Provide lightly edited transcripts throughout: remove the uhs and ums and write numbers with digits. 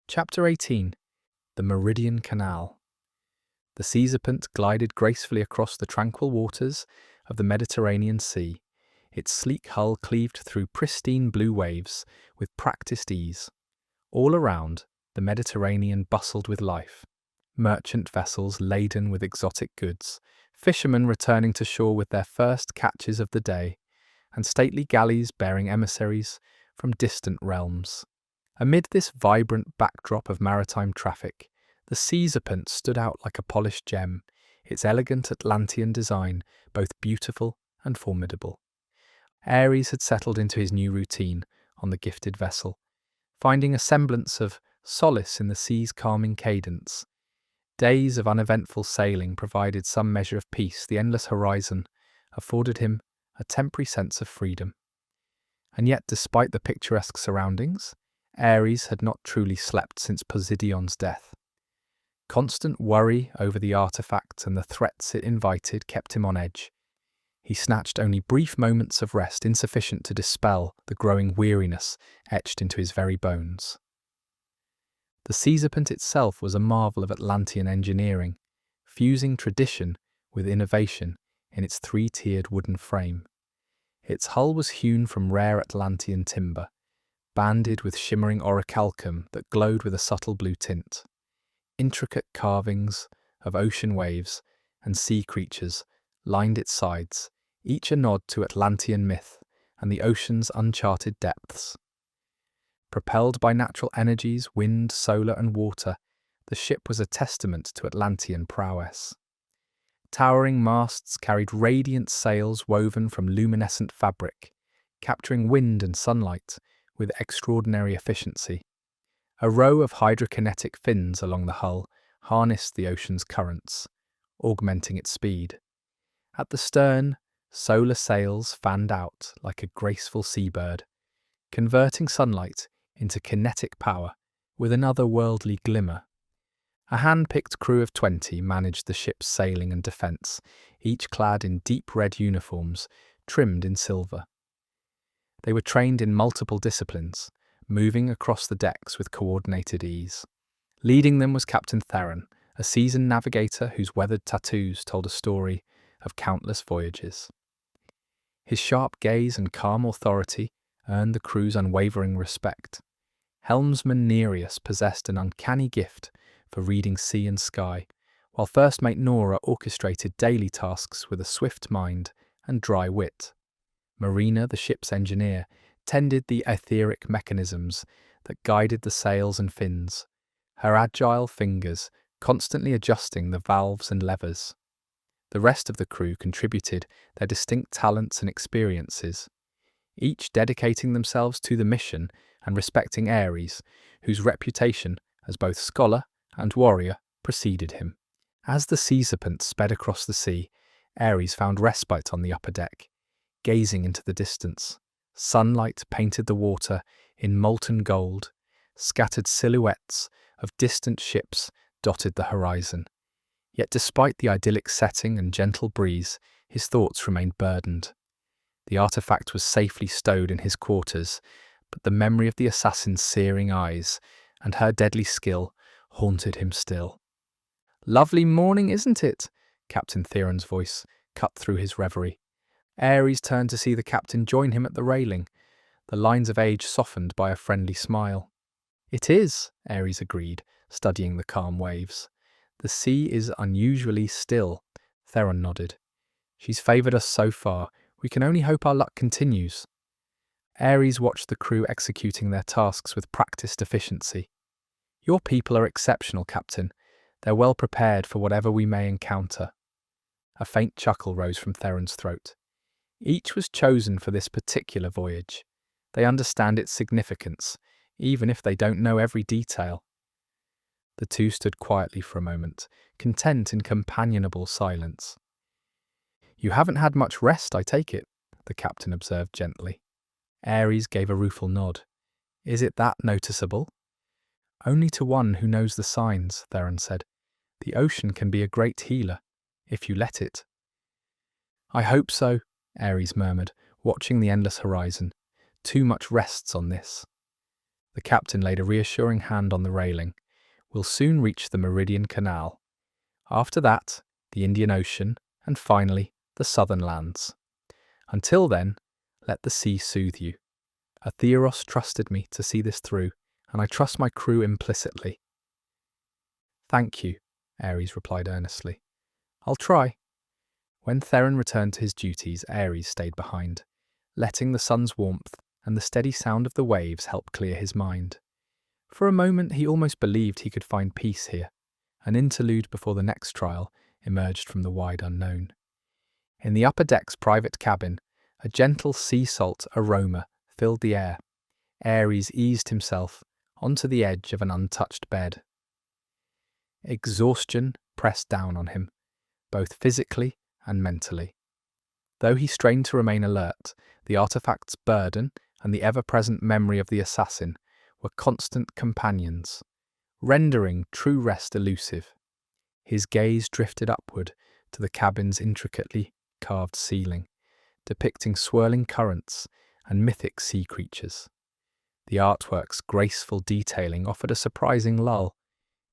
Chapter 18. The Meridian Canal. The sea serpent glided gracefully across the tranquil waters of the Mediterranean Sea, its sleek hull cleaved through pristine blue waves with practiced ease. All around, the Mediterranean bustled with life. Merchant vessels laden with exotic goods, fishermen returning to shore with their first catches of the day, and stately galleys bearing emissaries from distant realms. Amid this vibrant backdrop of maritime traffic, the sea serpent stood out like a polished gem, its elegant Atlantean design both beautiful and formidable. Ares had settled into his new routine on the gifted vessel, finding a semblance of solace in the sea's calming cadence. Days of uneventful sailing provided some measure of peace. The endless horizon afforded him a temporary sense of freedom. And yet, despite the picturesque surroundings, Ares had not truly slept since Poseidon's death. Constant worry over the artifact and the threats it invited kept him on edge. He snatched only brief moments of rest, insufficient to dispel the growing weariness etched into his very bones. The sea serpent itself was a marvel of Atlantean engineering, fusing tradition with innovation in its three-tiered wooden frame. Its hull was hewn from rare Atlantean timber, banded with shimmering orichalcum that glowed with a subtle blue tint. Intricate carvings of ocean waves and sea creatures lined its sides, each a nod to Atlantean myth and the ocean's uncharted depths. Propelled by natural energies, wind, solar, and water, the ship was a testament to Atlantean prowess. Towering masts carried radiant sails woven from luminescent fabric, capturing wind and sunlight with extraordinary efficiency. A row of hydrokinetic fins along the hull harnessed the ocean's currents, augmenting its speed. At the stern, solar sails fanned out like a graceful seabird, converting sunlight into kinetic power with an otherworldly glimmer. A hand-picked crew of 20 managed the ship's sailing and defence, each clad in deep red uniforms trimmed in silver. They were trained in multiple disciplines, moving across the decks with coordinated ease. Leading them was Captain Theron, a seasoned navigator whose weathered tattoos told a story of countless voyages. His sharp gaze and calm authority earned the crew's unwavering respect. Helmsman Nereus possessed an uncanny gift for reading sea and sky, while First Mate Nora orchestrated daily tasks with a swift mind and dry wit. Marina, the ship's engineer, tended the etheric mechanisms that guided the sails and fins, her agile fingers constantly adjusting the valves and levers. The rest of the crew contributed their distinct talents and experiences, each dedicating themselves to the mission and respecting Ares, whose reputation as both scholar and warrior preceded him. As the sea serpent sped across the sea, Ares found respite on the upper deck, gazing into the distance. Sunlight painted the water in molten gold, scattered silhouettes of distant ships dotted the horizon. Yet despite the idyllic setting and gentle breeze, his thoughts remained burdened. The artifact was safely stowed in his quarters, but the memory of the assassin's searing eyes and her deadly skill haunted him still. "Lovely morning, isn't it?" Captain Theron's voice cut through his reverie. Ares turned to see the captain join him at the railing, the lines of age softened by a friendly smile. "It is," Ares agreed, studying the calm waves. "The sea is unusually still," Theron nodded. "She's favoured us so far. We can only hope our luck continues." Ares watched the crew executing their tasks with practiced efficiency. "Your people are exceptional, Captain. They're well prepared for whatever we may encounter." A faint chuckle rose from Theron's throat. Each was chosen for this particular voyage. They understand its significance, even if they don't know every detail. The two stood quietly for a moment, content in companionable silence. "You haven't had much rest, I take it," the captain observed gently. Ares gave a rueful nod. "Is it that noticeable?" "Only to one who knows the signs," Theron said. "The ocean can be a great healer, if you let it." "I hope so," Ares murmured, watching the endless horizon. "Too much rests on this." The captain laid a reassuring hand on the railing. "We'll soon reach the Meridian Canal. After that, the Indian Ocean, and finally, the southern lands. Until then, let the sea soothe you. Atheros trusted me to see this through, and I trust my crew implicitly." "Thank you," Ares replied earnestly. "I'll try." When Theron returned to his duties, Ares stayed behind, letting the sun's warmth and the steady sound of the waves help clear his mind. For a moment he almost believed he could find peace here, an interlude before the next trial emerged from the wide unknown. In the upper deck's private cabin, a gentle sea salt aroma filled the air. Ares eased himself onto the edge of an untouched bed. Exhaustion pressed down on him, both physically and mentally. Though he strained to remain alert, the artifact's burden and the ever-present memory of the assassin were constant companions, rendering true rest elusive. His gaze drifted upward to the cabin's intricately carved ceiling, depicting swirling currents and mythic sea creatures. The artwork's graceful detailing offered a surprising lull,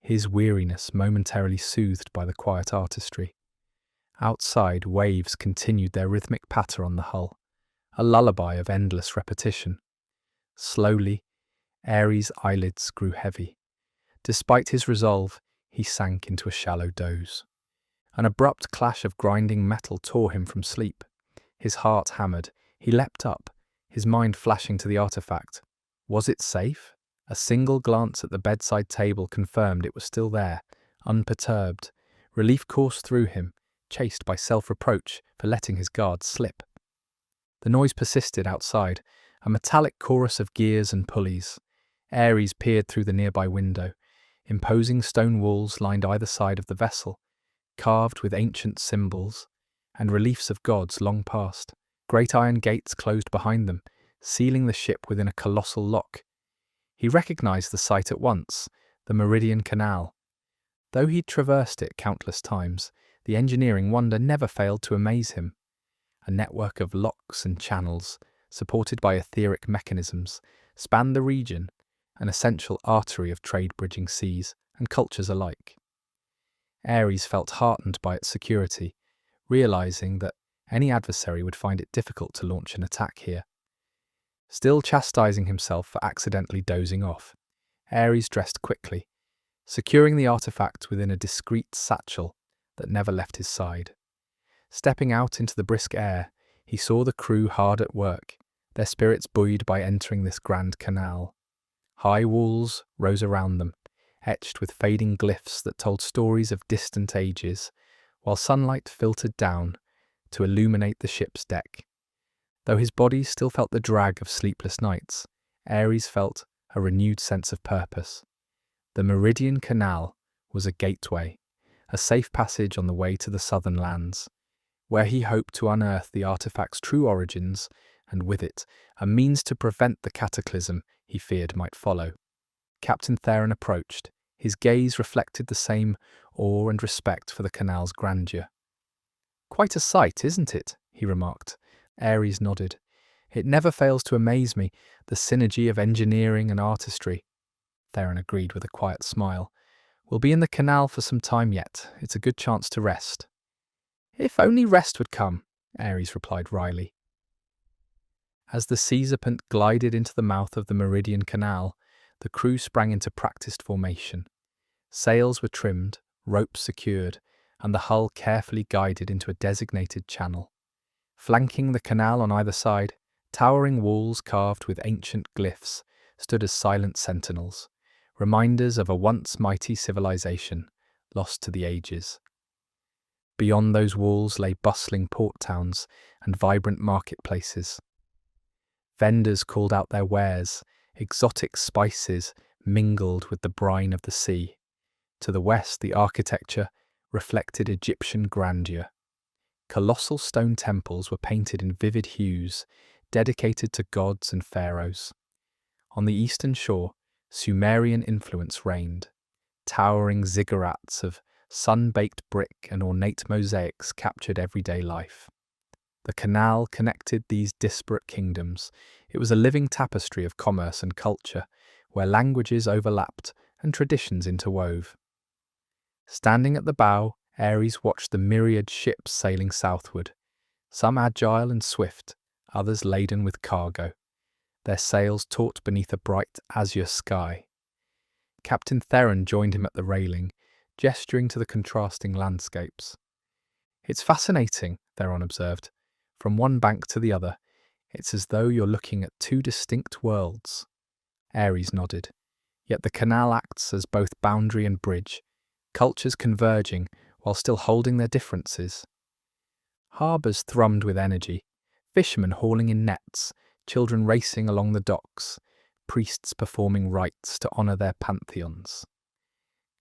his weariness momentarily soothed by the quiet artistry. Outside, waves continued their rhythmic patter on the hull, a lullaby of endless repetition. Slowly, Ares' eyelids grew heavy. Despite his resolve, he sank into a shallow doze. An abrupt clash of grinding metal tore him from sleep. His heart hammered. He leapt up, his mind flashing to the artifact. Was it safe? A single glance at the bedside table confirmed it was still there, unperturbed. Relief coursed through him, chased by self-reproach for letting his guard slip. The noise persisted outside, a metallic chorus of gears and pulleys. Ares peered through the nearby window. Imposing stone walls lined either side of the vessel, carved with ancient symbols and reliefs of gods long past. Great iron gates closed behind them, sealing the ship within a colossal lock. He recognized the site at once, the Meridian Canal. Though he'd traversed it countless times, the engineering wonder never failed to amaze him. A network of locks and channels, supported by etheric mechanisms, spanned the region, an essential artery of trade-bridging seas and cultures alike. Ares felt heartened by its security, realizing that any adversary would find it difficult to launch an attack here. Still chastising himself for accidentally dozing off, Ares dressed quickly, securing the artifact within a discreet satchel that never left his side. Stepping out into the brisk air, he saw the crew hard at work, their spirits buoyed by entering this grand canal. High walls rose around them, etched with fading glyphs that told stories of distant ages, while sunlight filtered down to illuminate the ship's deck. Though his body still felt the drag of sleepless nights, Ares felt a renewed sense of purpose. The Meridian Canal was a gateway, a safe passage on the way to the southern lands, where he hoped to unearth the artifact's true origins, and with it, a means to prevent the cataclysm he feared might follow. Captain Theron approached. His gaze reflected the same awe and respect for the canal's grandeur. "Quite a sight, isn't it?" he remarked. Ares nodded. "It never fails to amaze me, the synergy of engineering and artistry." Theron agreed with a quiet smile. "We'll be in the canal for some time yet. It's a good chance to rest." "If only rest would come," Ares replied wryly. As the sea serpent glided into the mouth of the Meridian Canal, the crew sprang into practiced formation. Sails were trimmed, ropes secured, and the hull carefully guided into a designated channel. Flanking the canal on either side, towering walls carved with ancient glyphs stood as silent sentinels, reminders of a once mighty civilization lost to the ages. Beyond those walls lay bustling port towns and vibrant marketplaces. Vendors called out their wares, exotic spices mingled with the brine of the sea. To the west, the architecture reflected Egyptian grandeur. Colossal stone temples were painted in vivid hues, dedicated to gods and pharaohs. On the eastern shore, Sumerian influence reigned. Towering ziggurats of sun-baked brick and ornate mosaics captured everyday life. The canal connected these disparate kingdoms. It was a living tapestry of commerce and culture, where languages overlapped and traditions interwove. Standing at the bow, Ares watched the myriad ships sailing southward, some agile and swift, others laden with cargo, their sails taut beneath a bright azure sky. Captain Theron joined him at the railing, gesturing to the contrasting landscapes. "It's fascinating," Theron observed. "From one bank to the other, it's as though you're looking at two distinct worlds." Ares nodded. Yet the canal acts as both boundary and bridge, cultures converging while still holding their differences. Harbours thrummed with energy, fishermen hauling in nets, children racing along the docks, priests performing rites to honour their pantheons.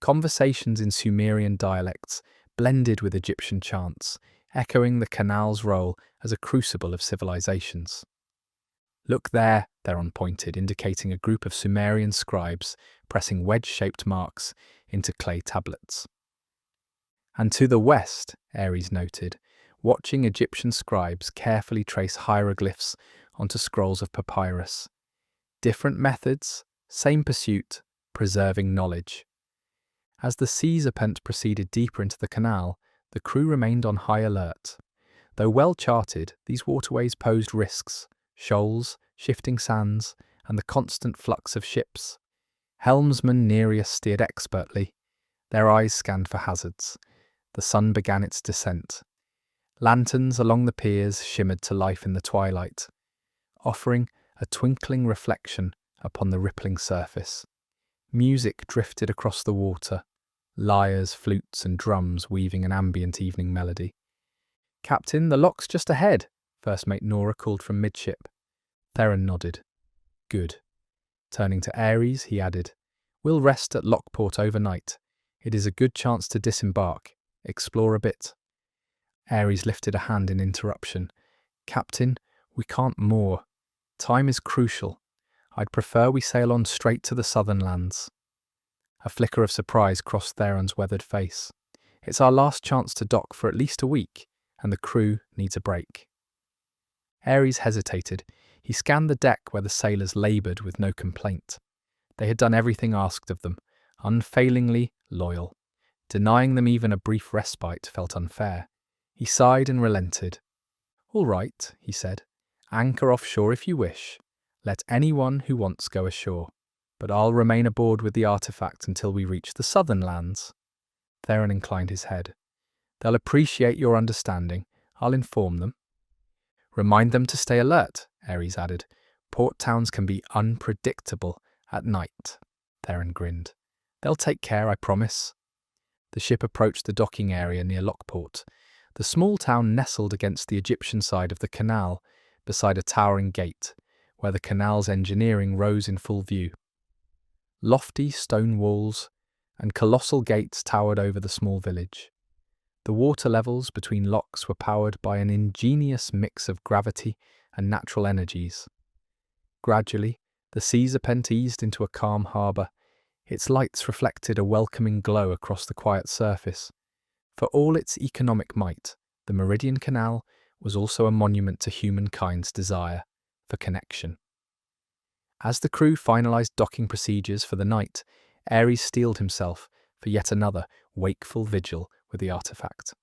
Conversations in Sumerian dialects blended with Egyptian chants, echoing the canal's role as a crucible of civilizations. "Look there," Theron pointed, indicating a group of Sumerian scribes pressing wedge-shaped marks into clay tablets. "And to the west," Ares noted, watching Egyptian scribes carefully trace hieroglyphs onto scrolls of papyrus. Different methods, same pursuit, preserving knowledge. As the sea serpent proceeded deeper into the canal, the crew remained on high alert. Though well charted, these waterways posed risks: shoals, shifting sands, and the constant flux of ships. Helmsman Nereus steered expertly. Their eyes scanned for hazards. The sun began its descent. Lanterns along the piers shimmered to life in the twilight, offering a twinkling reflection upon the rippling surface. Music drifted across the water, lyres, flutes, and drums weaving an ambient evening melody. "Captain, the lock's just ahead," First Mate Nora called from midship. Theron nodded. "Good." Turning to Ares, he added, "We'll rest at Lockport overnight. It is a good chance to disembark, explore a bit." Ares lifted a hand in interruption. "Captain, we can't moor. Time is crucial. I'd prefer we sail on straight to the southern lands." A flicker of surprise crossed Theron's weathered face. "It's our last chance to dock for at least a week, and the crew needs a break." Ares hesitated. He scanned the deck where the sailors laboured with no complaint. They had done everything asked of them, unfailingly loyal. Denying them even a brief respite felt unfair. He sighed and relented. "All right," he said. "Anchor offshore if you wish. Let anyone who wants go ashore. But I'll remain aboard with the artifact until we reach the southern lands." Theron inclined his head. "They'll appreciate your understanding. I'll inform them." "Remind them to stay alert," Ares added. "Port towns can be unpredictable at night." Theron grinned. "They'll take care, I promise." The ship approached the docking area near Lockport. The small town nestled against the Egyptian side of the canal, beside a towering gate, where the canal's engineering rose in full view. Lofty stone walls and colossal gates towered over the small village. The water levels between locks were powered by an ingenious mix of gravity and natural energies. Gradually, the sea serpent eased into a calm harbour. Its lights reflected a welcoming glow across the quiet surface. For all its economic might, the Meridian Canal was also a monument to humankind's desire for connection. As the crew finalised docking procedures for the night, Ares steeled himself for yet another wakeful vigil with the artifact.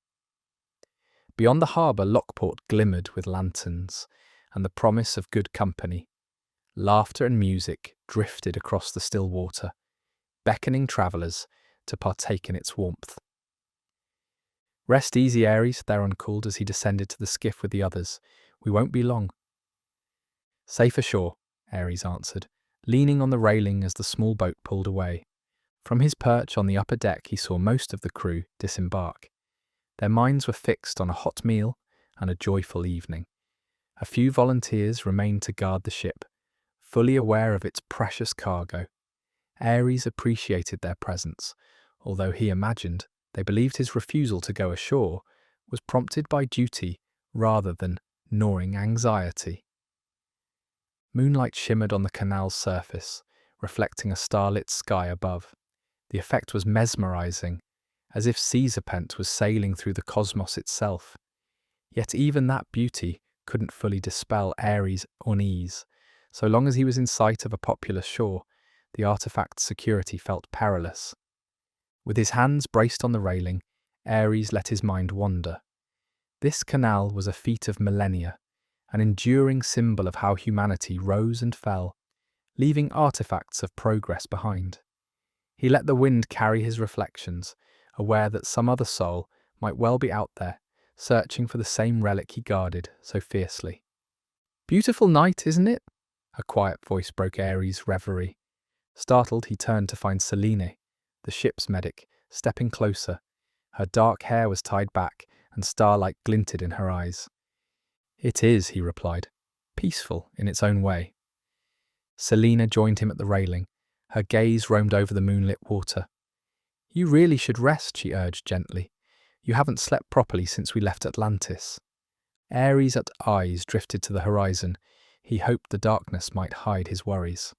Beyond the harbour, Lockport glimmered with lanterns and the promise of good company. Laughter and music drifted across the still water, beckoning travellers to partake in its warmth. "Rest easy, Ares," Theron called as he descended to the skiff with the others. "We won't be long." "Safe ashore," Ares answered, leaning on the railing as the small boat pulled away. From his perch on the upper deck, he saw most of the crew disembark. Their minds were fixed on a hot meal and a joyful evening. A few volunteers remained to guard the ship, fully aware of its precious cargo. Ares appreciated their presence, although he imagined they believed his refusal to go ashore was prompted by duty rather than gnawing anxiety. Moonlight shimmered on the canal's surface, reflecting a starlit sky above. The effect was mesmerizing, as if sea serpent was sailing through the cosmos itself. Yet even that beauty couldn't fully dispel Ares' unease. So long as he was in sight of a populous shore, the artifact's security felt perilous. With his hands braced on the railing, Ares let his mind wander. This canal was a feat of millennia, an enduring symbol of how humanity rose and fell, leaving artifacts of progress behind. He let the wind carry his reflections, aware that some other soul might well be out there, searching for the same relic he guarded so fiercely. "Beautiful night, isn't it?" A quiet voice broke Ares' reverie. Startled, he turned to find Selene, the ship's medic, stepping closer. Her dark hair was tied back, and starlight glinted in her eyes. "It is," he replied, "peaceful in its own way." Selene joined him at the railing. Her gaze roamed over the moonlit water. "You really should rest," she urged gently. "You haven't slept properly since we left Atlantis." Ares' eyes drifted to the horizon. He hoped the darkness might hide his worries.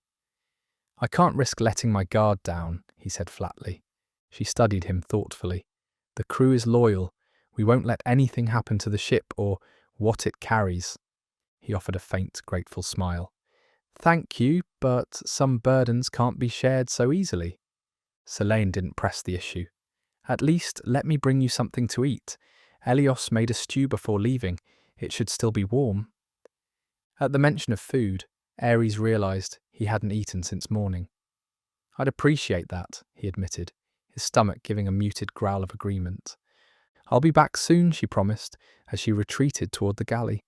"I can't risk letting my guard down," he said flatly. She studied him thoughtfully. "The crew is loyal. We won't let anything happen to the ship or what it carries." He offered a faint, grateful smile. "Thank you, but some burdens can't be shared so easily." Selene didn't press the issue. "At least let me bring you something to eat. Elios made a stew before leaving. It should still be warm." At the mention of food, Ares realized he hadn't eaten since morning. "I'd appreciate that," he admitted, his stomach giving a muted growl of agreement. "I'll be back soon," she promised, as she retreated toward the galley.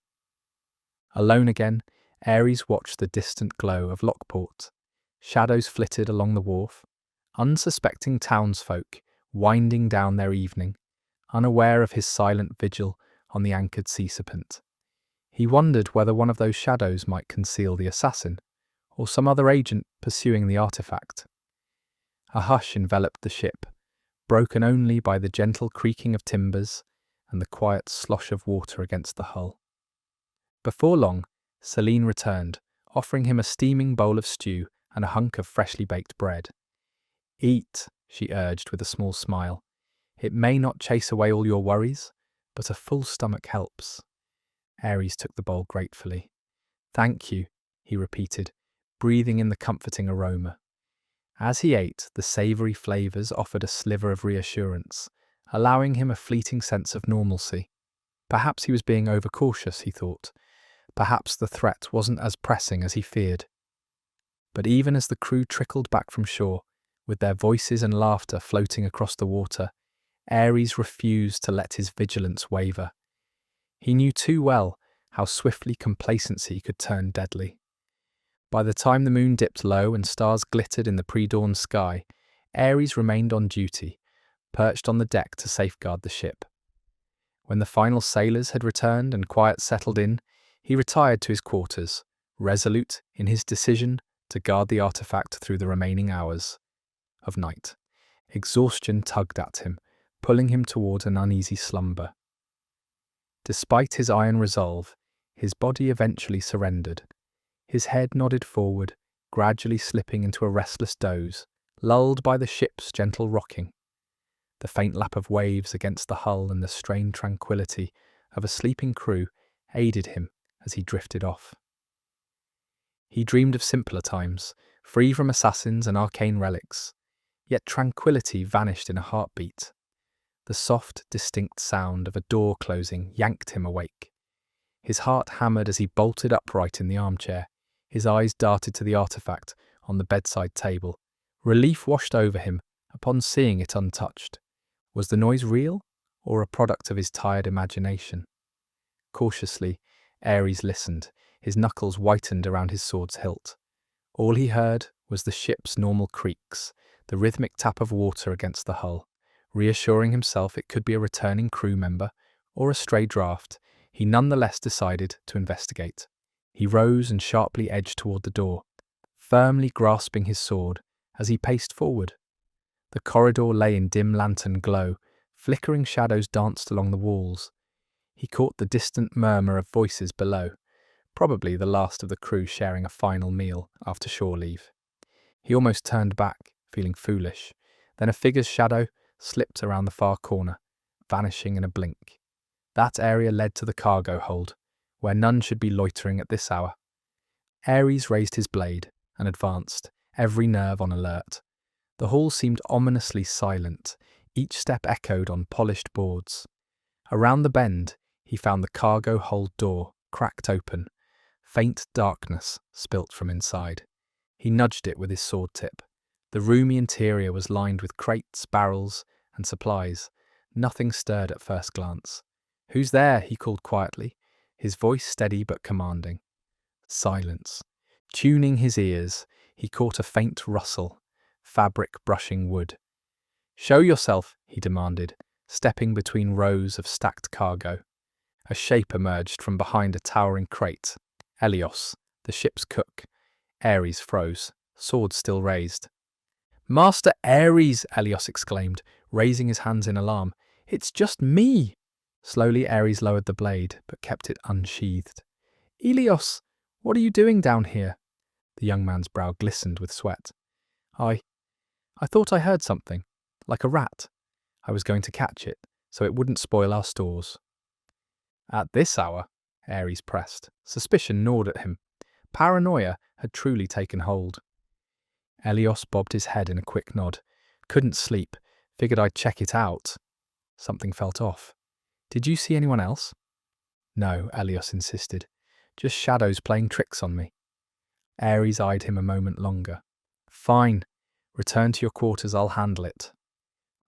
Alone again, Ares watched the distant glow of Lockport. Shadows flitted along the wharf, unsuspecting townsfolk winding down their evening, unaware of his silent vigil on the anchored sea serpent. He wondered whether one of those shadows might conceal the assassin, or some other agent pursuing the artifact. A hush enveloped the ship, broken only by the gentle creaking of timbers and the quiet slosh of water against the hull. Before long, Selene returned, offering him a steaming bowl of stew and a hunk of freshly baked bread. "Eat," she urged with a small smile. "It may not chase away all your worries, but a full stomach helps." Ares took the bowl gratefully. "Thank you," he repeated, breathing in the comforting aroma. As he ate, the savoury flavours offered a sliver of reassurance, allowing him a fleeting sense of normalcy. Perhaps he was being overcautious, he thought. Perhaps the threat wasn't as pressing as he feared. But even as the crew trickled back from shore, with their voices and laughter floating across the water, Ares refused to let his vigilance waver. He knew too well how swiftly complacency could turn deadly. By the time the moon dipped low and stars glittered in the pre-dawn sky, Ares remained on duty, perched on the deck to safeguard the ship. When the final sailors had returned and quiet settled in, he retired to his quarters, resolute in his decision to guard the artifact through the remaining hours of night. Exhaustion tugged at him, pulling him toward an uneasy slumber. Despite his iron resolve, his body eventually surrendered. His head nodded forward, gradually slipping into a restless doze, lulled by the ship's gentle rocking. The faint lap of waves against the hull and the strained tranquility of a sleeping crew aided him as he drifted off. He dreamed of simpler times, free from assassins and arcane relics, yet tranquility vanished in a heartbeat. The soft, distinct sound of a door closing yanked him awake. His heart hammered as he bolted upright in the armchair. His eyes darted to the artifact on the bedside table. Relief washed over him upon seeing it untouched. Was the noise real, or a product of his tired imagination? Cautiously, Ares listened, his knuckles whitened around his sword's hilt. All he heard was the ship's normal creaks, the rhythmic tap of water against the hull. Reassuring himself it could be a returning crew member or a stray draft, he nonetheless decided to investigate. He rose and sharply edged toward the door, firmly grasping his sword as he paced forward. The corridor lay in dim lantern glow, flickering shadows danced along the walls. He caught the distant murmur of voices below, probably the last of the crew sharing a final meal after shore leave. He almost turned back, feeling foolish. Then a figure's shadow slipped around the far corner, vanishing in a blink. That area led to the cargo hold, where none should be loitering at this hour. Ares raised his blade and advanced, every nerve on alert. The hall seemed ominously silent, each step echoed on polished boards. Around the bend, he found the cargo hold door, cracked open. Faint darkness spilt from inside. He nudged it with his sword tip. The roomy interior was lined with crates, barrels, and supplies. Nothing stirred at first glance. "Who's there?" he called quietly, his voice steady but commanding. Silence. Tuning his ears, he caught a faint rustle, fabric brushing wood. "Show yourself," he demanded, stepping between rows of stacked cargo. A shape emerged from behind a towering crate. Elios, the ship's cook. Ares froze, sword still raised. "Master Ares!" Elios exclaimed, raising his hands in alarm. "It's just me!" Slowly Ares lowered the blade, but kept it unsheathed. "Elios, what are you doing down here?" The young man's brow glistened with sweat. I thought I heard something, like a rat. I was going to catch it, so it wouldn't spoil our stores." "At this hour?" Ares pressed. Suspicion gnawed at him. Paranoia had truly taken hold. Elios bobbed his head in a quick nod. "Couldn't sleep. Figured I'd check it out." Something felt off. "Did you see anyone else?" "No," Elios insisted. "Just shadows playing tricks on me." Ares eyed him a moment longer. "Fine. Return to your quarters, I'll handle it."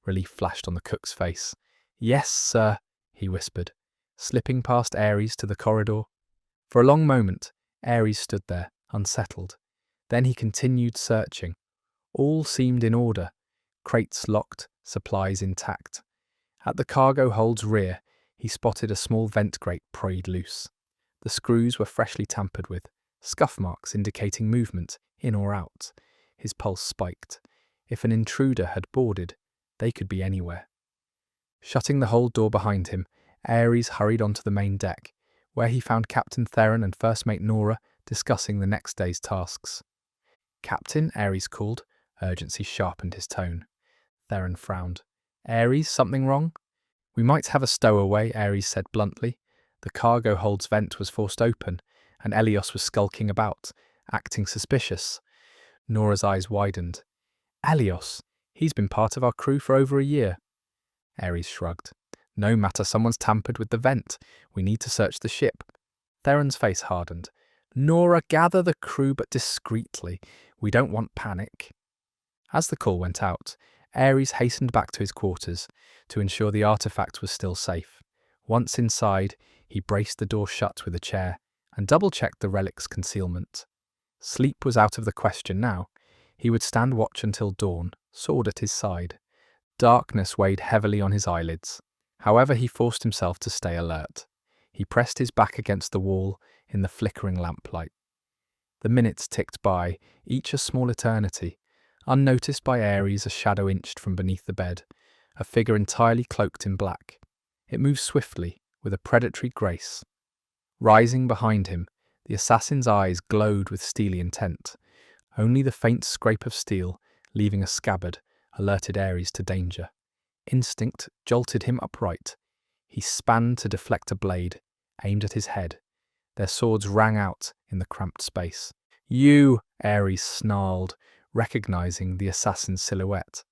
Relief flashed on the cook's face. "Yes, sir," he whispered, slipping past Ares to the corridor. For a long moment, Ares stood there, unsettled. Then he continued searching. All seemed in order, crates locked, supplies intact. At the cargo hold's rear, he spotted a small vent grate pried loose. The screws were freshly tampered with, scuff marks indicating movement, in or out. His pulse spiked. If an intruder had boarded, they could be anywhere. Shutting the hold door behind him, Ares hurried onto the main deck, where he found Captain Theron and First Mate Nora discussing the next day's tasks. "Captain," Ares called. Urgency sharpened his tone. Theron frowned. "Ares, something wrong?" "We might have a stowaway," Ares said bluntly. The cargo hold's vent was forced open, and Elios was skulking about, acting suspicious. Nora's eyes widened. "Elios? He's been part of our crew for over a year." Ares shrugged. "No matter, someone's tampered with the vent. We need to search the ship." Theron's face hardened. "Nora, gather the crew, but discreetly. We don't want panic." As the call went out, Ares hastened back to his quarters to ensure the artifact was still safe. Once inside, he braced the door shut with a chair and double-checked the relic's concealment. Sleep was out of the question now. He would stand watch until dawn, sword at his side. Darkness weighed heavily on his eyelids. However, he forced himself to stay alert. He pressed his back against the wall in the flickering lamplight. The minutes ticked by, each a small eternity. Unnoticed by Ares, a shadow inched from beneath the bed, a figure entirely cloaked in black. It moved swiftly, with a predatory grace. Rising behind him, the assassin's eyes glowed with steely intent. Only the faint scrape of steel, leaving a scabbard, alerted Ares to danger. Instinct jolted him upright. He span to deflect a blade, aimed at his head. Their swords rang out in the cramped space. "You!" Ares snarled, recognizing the assassin's silhouette.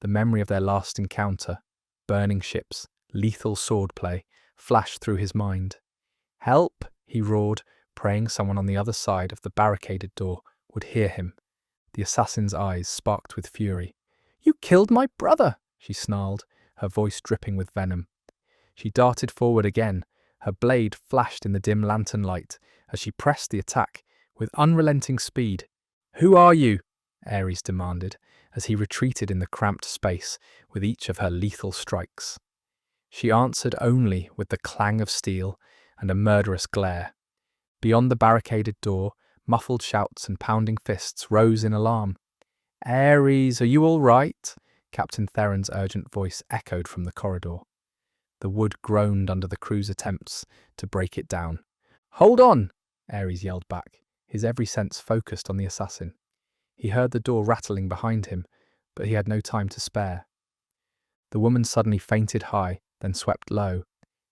The memory of their last encounter, burning ships, lethal swordplay, flashed through his mind. "Help!" he roared, praying someone on the other side of the barricaded door would hear him. The assassin's eyes sparked with fury. "You killed my brother!" she snarled, her voice dripping with venom. She darted forward again. Her blade flashed in the dim lantern light as she pressed the attack with unrelenting speed. "Who are you?" Ares demanded, as he retreated in the cramped space with each of her lethal strikes. She answered only with the clang of steel and a murderous glare. Beyond the barricaded door, muffled shouts and pounding fists rose in alarm. "Ares, are you all right?" Captain Theron's urgent voice echoed from the corridor. The wood groaned under the crew's attempts to break it down. "Hold on!" Ares yelled back, his every sense focused on the assassin. He heard the door rattling behind him, but he had no time to spare. The woman suddenly fainted high, then swept low.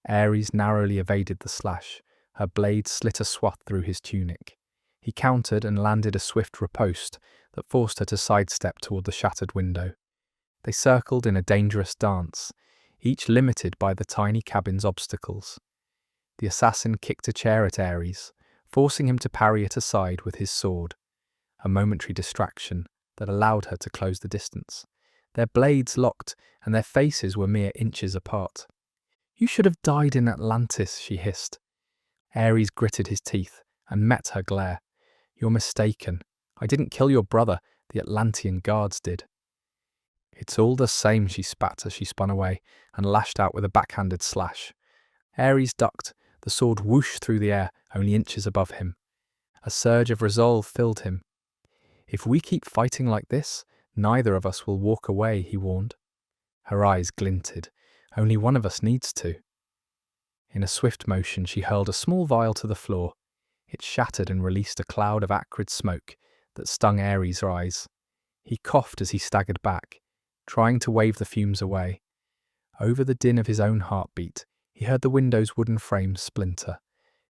Ares narrowly evaded the slash. Her blade slit a swath through his tunic. He countered and landed a swift riposte that forced her to sidestep toward the shattered window. They circled in a dangerous dance, each limited by the tiny cabin's obstacles. The assassin kicked a chair at Ares, forcing him to parry it aside with his sword, a momentary distraction that allowed her to close the distance. Their blades locked, and their faces were mere inches apart. "You should have died in Atlantis," she hissed. Ares gritted his teeth and met her glare. "You're mistaken. I didn't kill your brother, the Atlantean guards did." "It's all the same," she spat as she spun away and lashed out with a backhanded slash. Ares ducked, the sword whooshed through the air only inches above him. A surge of resolve filled him. "If we keep fighting like this, neither of us will walk away," he warned. Her eyes glinted. "Only one of us needs to." In a swift motion, she hurled a small vial to the floor. It shattered and released a cloud of acrid smoke that stung Ares' eyes. He coughed as he staggered back, trying to wave the fumes away. Over the din of his own heartbeat, he heard the window's wooden frame splinter.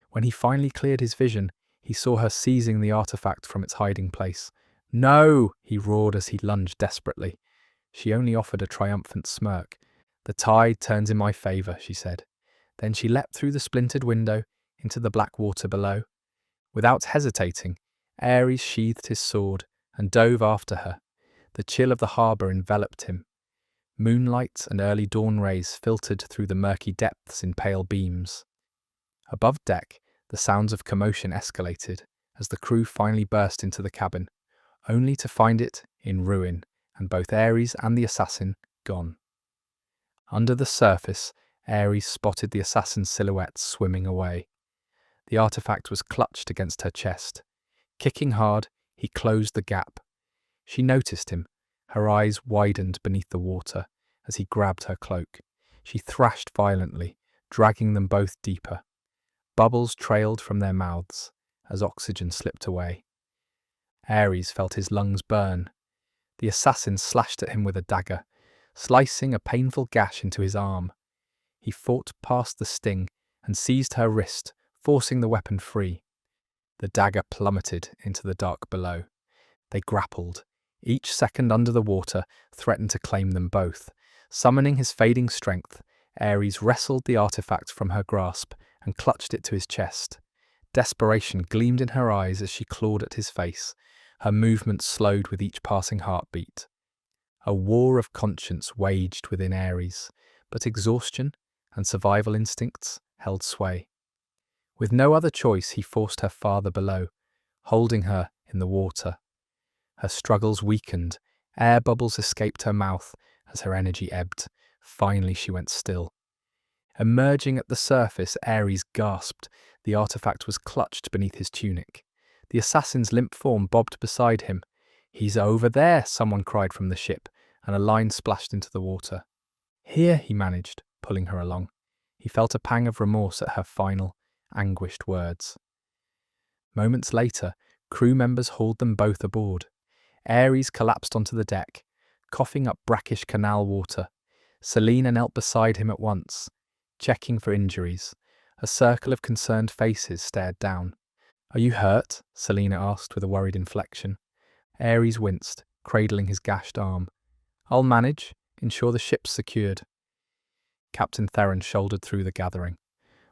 When he finally cleared his vision, he saw her seizing the artifact from its hiding place. "No!" he roared as he lunged desperately. She only offered a triumphant smirk. "The tide turns in my favour," she said. Then she leapt through the splintered window into the black water below. Without hesitating, Ares sheathed his sword and dove after her. The chill of the harbour enveloped him. Moonlight and early dawn rays filtered through the murky depths in pale beams. Above deck, the sounds of commotion escalated as the crew finally burst into the cabin, only to find it in ruin and both Ares and the assassin gone. Under the surface, Ares spotted the assassin's silhouette swimming away. The artifact was clutched against her chest. Kicking hard, he closed the gap. She noticed him. Her eyes widened beneath the water as he grabbed her cloak. She thrashed violently, dragging them both deeper. Bubbles trailed from their mouths as oxygen slipped away. Ares felt his lungs burn. The assassin slashed at him with a dagger, slicing a painful gash into his arm. He fought past the sting and seized her wrist, forcing the weapon free. The dagger plummeted into the dark below. They grappled. Each second under the water threatened to claim them both. Summoning his fading strength, Ares wrestled the artifact from her grasp and clutched it to his chest. Desperation gleamed in her eyes as she clawed at his face. Her movements slowed with each passing heartbeat. A war of conscience waged within Ares, but exhaustion and survival instincts held sway. With no other choice, he forced her farther below, holding her in the water. Her struggles weakened. Air bubbles escaped her mouth as her energy ebbed. Finally, she went still. Emerging at the surface, Ares gasped. The artifact was clutched beneath his tunic. The assassin's limp form bobbed beside him. "He's over there," someone cried from the ship, and a line splashed into the water. "Here," he managed, pulling her along. He felt a pang of remorse at her final, anguished words. Moments later, crew members hauled them both aboard. Ares collapsed onto the deck, coughing up brackish canal water. Selena knelt beside him at once, checking for injuries. A circle of concerned faces stared down. "Are you hurt?" Selena asked with a worried inflection. Ares winced, cradling his gashed arm. "I'll manage. Ensure the ship's secured." Captain Theron shouldered through the gathering.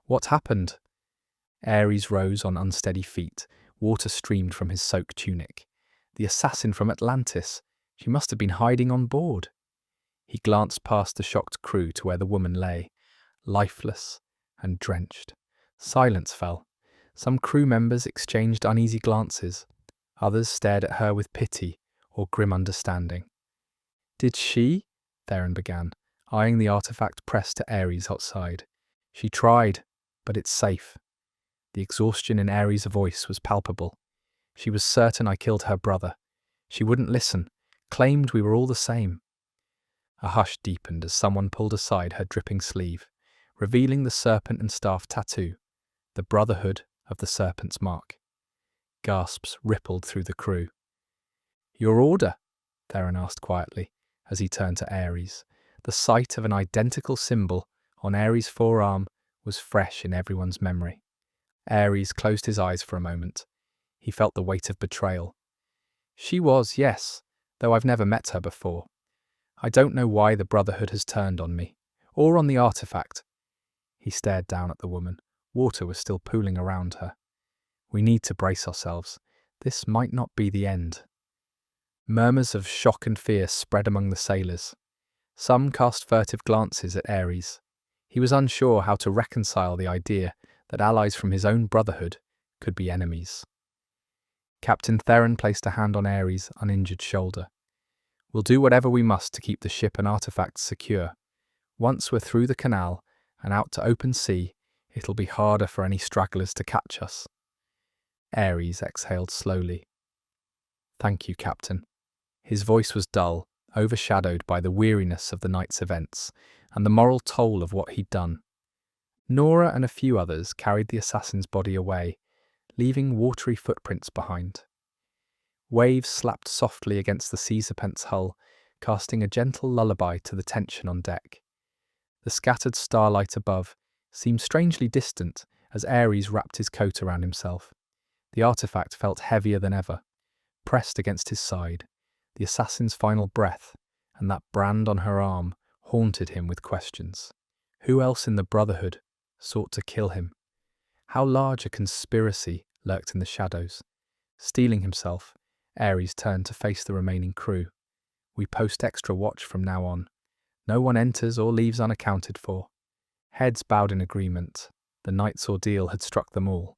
"What happened?" Ares rose on unsteady feet. Water streamed from his soaked tunic. The assassin from Atlantis. She must have been hiding on board. He glanced past the shocked crew to where the woman lay, lifeless and drenched. Silence fell. Some crew members exchanged uneasy glances. Others stared at her with pity or grim understanding. "Did she?" Theron began, eyeing the artifact pressed to Ares outside. "She tried, but it's safe." The exhaustion in Ares' voice was palpable. "She was certain I killed her brother. She wouldn't listen, claimed we were all the same." A hush deepened as someone pulled aside her dripping sleeve, revealing the serpent and staff tattoo, the Brotherhood of the Serpent's Mark. Gasps rippled through the crew. "Your order?" Theron asked quietly as he turned to Ares. The sight of an identical symbol on Ares' forearm was fresh in everyone's memory. Ares closed his eyes for a moment. He felt the weight of betrayal. She was, yes, though I've never met her before. I don't know why the Brotherhood has turned on me, or on the artifact. He stared down at the woman. Water was still pooling around her. We need to brace ourselves. This might not be the end. Murmurs of shock and fear spread among the sailors. Some cast furtive glances at Ares. He was unsure how to reconcile the idea that allies from his own Brotherhood could be enemies. Captain Theron placed a hand on Ares' uninjured shoulder. We'll do whatever we must to keep the ship and artifacts secure. Once we're through the canal and out to open sea, it'll be harder for any stragglers to catch us. Ares exhaled slowly. Thank you, Captain. His voice was dull, overshadowed by the weariness of the night's events and the moral toll of what he'd done. Nora and a few others carried the assassin's body away, leaving watery footprints behind. Waves slapped softly against the sea serpent's hull, casting a gentle lullaby to the tension on deck. The scattered starlight above seemed strangely distant as Ares wrapped his coat around himself. The artifact felt heavier than ever, pressed against his side. The assassin's final breath, and that brand on her arm, haunted him with questions. Who else in the Brotherhood sought to kill him? How large a conspiracy lurked in the shadows? Steeling himself, Ares turned to face the remaining crew. We post extra watch from now on. No one enters or leaves unaccounted for. Heads bowed in agreement. The night's ordeal had struck them all.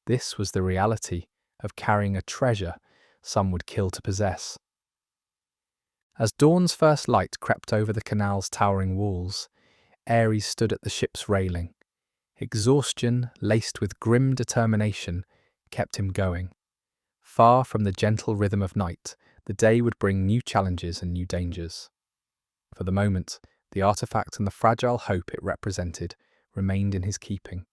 This was the reality of carrying a treasure some would kill to possess. As dawn's first light crept over the canal's towering walls, Ares stood at the ship's railing. Exhaustion, laced with grim determination, kept him going. Far from the gentle rhythm of night, the day would bring new challenges and new dangers. For the moment, the artifact and the fragile hope it represented remained in his keeping.